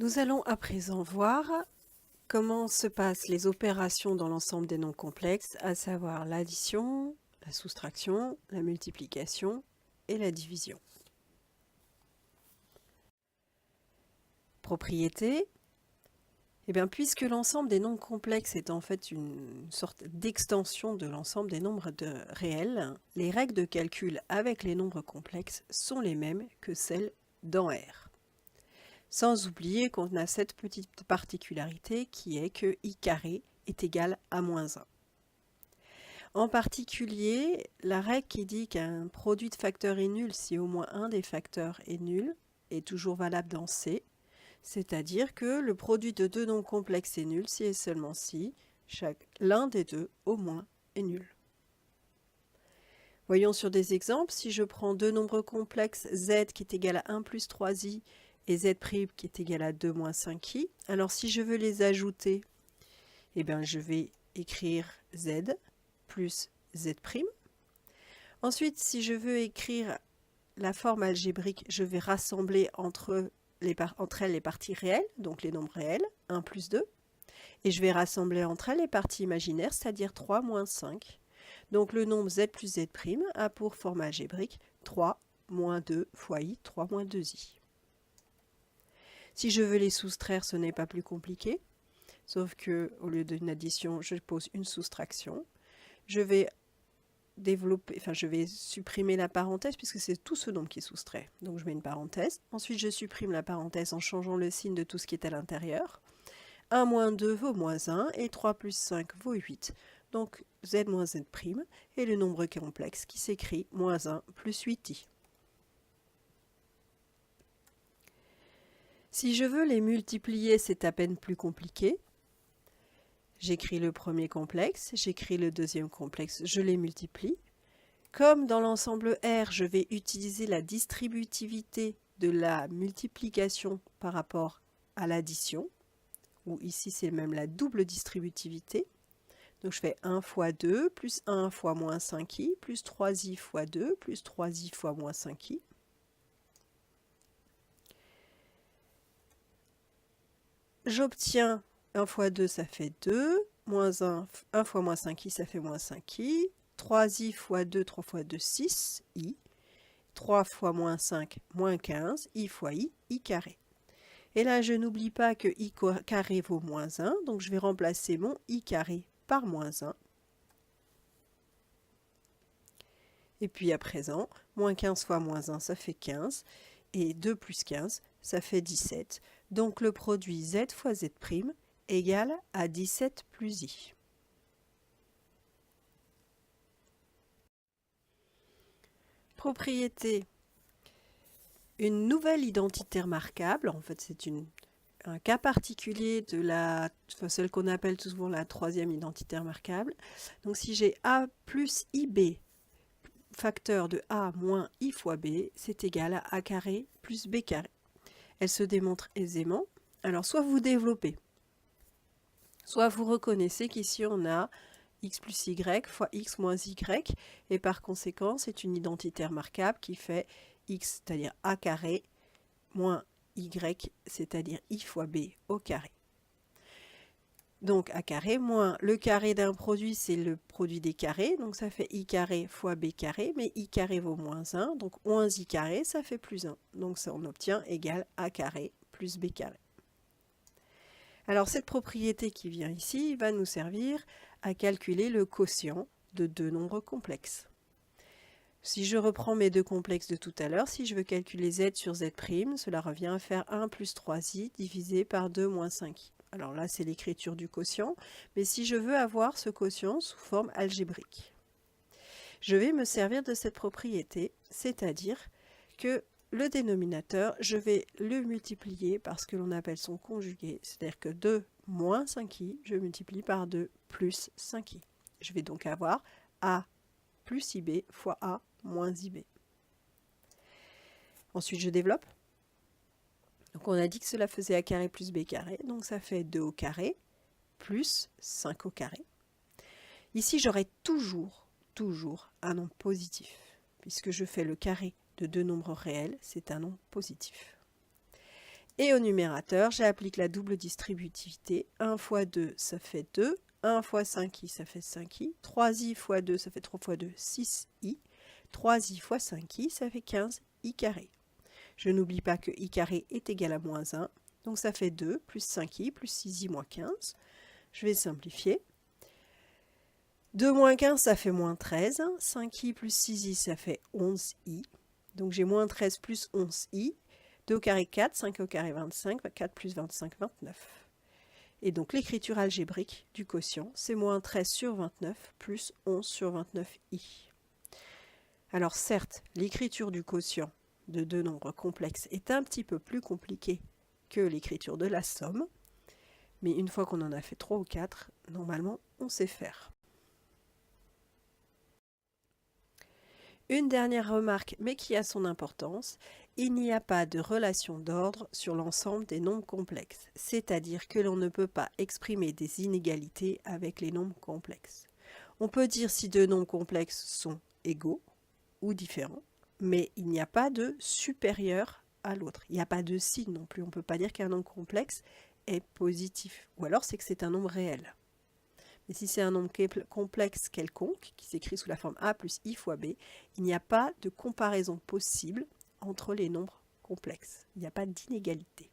Nous allons à présent voir comment se passent les opérations dans l'ensemble des nombres complexes, à savoir l'addition, la soustraction, la multiplication et la division. Propriété. Eh bien, puisque l'ensemble des nombres complexes est en fait une sorte d'extension de l'ensemble des nombres réels, les règles de calcul avec les nombres complexes sont les mêmes que celles dans R. Sans oublier qu'on a cette petite particularité qui est que i carré est égal à moins 1. En particulier, la règle qui dit qu'un produit de facteurs est nul si au moins un des facteurs est nul est toujours valable dans C, c'est-à-dire que le produit de deux nombres complexes est nul si et seulement si l'un des deux au moins est nul. Voyons sur des exemples. Si je prends deux nombres complexes z qui est égal à 1 plus 3i et z' qui est égal à 2 moins 5i, alors si je veux les ajouter, eh bien je vais écrire z plus z'. Ensuite, si je veux écrire la forme algébrique, je vais rassembler entre elles les parties réelles, donc les nombres réels, 1 plus 2, et je vais rassembler entre elles les parties imaginaires, c'est-à-dire 3 moins 5. Donc le nombre z plus z' a pour forme algébrique 3 moins 2 fois i, 3 moins 2i. Si je veux les soustraire, ce n'est pas plus compliqué, sauf que au lieu d'une addition, je pose une soustraction. Je vais supprimer la parenthèse puisque c'est tout ce nombre qui est soustrait. Donc je mets une parenthèse. Ensuite, je supprime la parenthèse en changeant le signe de tout ce qui est à l'intérieur. 1 moins 2 vaut moins 1 et 3 plus 5 vaut 8. Donc z moins z' est le nombre complexe qui s'écrit moins 1 plus 8i. Si je veux les multiplier, c'est à peine plus compliqué. J'écris le premier complexe, j'écris le deuxième complexe, je les multiplie. Comme dans l'ensemble R, je vais utiliser la distributivité de la multiplication par rapport à l'addition, ou ici c'est même la double distributivité. Donc je fais 1 fois 2 plus 1 fois moins 5i plus 3i fois 2 plus 3i fois moins 5i. J'obtiens 1 fois 2, ça fait 2, moins 1 fois moins 5i, ça fait moins 5i, 3i fois 2, 3 fois 2, 6i, 3 fois moins 5, moins 15, i fois i carré. Et là, je n'oublie pas que i carré vaut moins 1, donc je vais remplacer mon i carré par moins 1. Et puis à présent, moins 15 fois moins 1, ça fait 15, et 2 plus 15, ça fait 17. Donc le produit z fois z' égale à 17 plus i. Propriété. Une nouvelle identité remarquable, en fait c'est un cas particulier de celle qu'on appelle souvent la troisième identité remarquable. Donc si j'ai a plus ib facteur de a moins i fois b, c'est égal à a carré plus b carré. Elle se démontre aisément. Alors soit vous développez, soit vous reconnaissez qu'ici on a x plus y fois x moins y, et par conséquent c'est une identité remarquable qui fait x, c'est-à-dire a carré, moins y, c'est-à-dire i fois b au carré. Donc a carré moins le carré d'un produit, c'est le produit des carrés, donc ça fait i carré fois b carré, mais i carré vaut moins 1, donc moins i carré, ça fait plus 1. Donc ça, on obtient égal a carré plus b carré. Alors cette propriété qui vient ici va nous servir à calculer le quotient de deux nombres complexes. Si je reprends mes deux complexes de tout à l'heure, si je veux calculer z sur z', cela revient à faire 1 plus 3i divisé par 2 moins 5i. Alors là, c'est l'écriture du quotient, mais si je veux avoir ce quotient sous forme algébrique, je vais me servir de cette propriété, c'est-à-dire que le dénominateur, je vais le multiplier par ce que l'on appelle son conjugué, c'est-à-dire que 2 moins 5i, je multiplie par 2 plus 5i. Je vais donc avoir a plus ib fois a moins ib. Ensuite, je développe. Donc on a dit que cela faisait a carré plus b carré, donc ça fait 2 au carré plus 5 au carré. Ici, j'aurai toujours un nombre positif, puisque je fais le carré de deux nombres réels, c'est un nombre positif. Et au numérateur, j'applique la double distributivité. 1 fois 2, ça fait 2. 1 fois 5i, ça fait 5i. 3i fois 2, ça fait 3 fois 2, 6i. 3i fois 5i, ça fait 15i carré. Je n'oublie pas que i carré est égal à moins 1. Donc ça fait 2 plus 5i plus 6i moins 15. Je vais simplifier. 2 moins 15, ça fait moins 13. 5i plus 6i, ça fait 11i. Donc j'ai moins 13 plus 11i. 2 au carré 4, 5 au carré 25, 4 plus 25, 29. Et donc l'écriture algébrique du quotient, c'est moins 13 sur 29 plus 11 sur 29i. Alors certes, l'écriture du quotient de deux nombres complexes est un petit peu plus compliquée que l'écriture de la somme, mais une fois qu'on en a fait 3 ou 4, normalement on sait faire. Une dernière remarque, mais qui a son importance, il n'y a pas de relation d'ordre sur l'ensemble des nombres complexes, c'est-à-dire que l'on ne peut pas exprimer des inégalités avec les nombres complexes. On peut dire si deux nombres complexes sont égaux ou différents, mais il n'y a pas de supérieur à l'autre. Il n'y a pas de signe non plus. On ne peut pas dire qu'un nombre complexe est positif, ou alors c'est que c'est un nombre réel. Mais si c'est un nombre complexe quelconque, qui s'écrit sous la forme a plus i fois b, il n'y a pas de comparaison possible entre les nombres complexes. Il n'y a pas d'inégalité.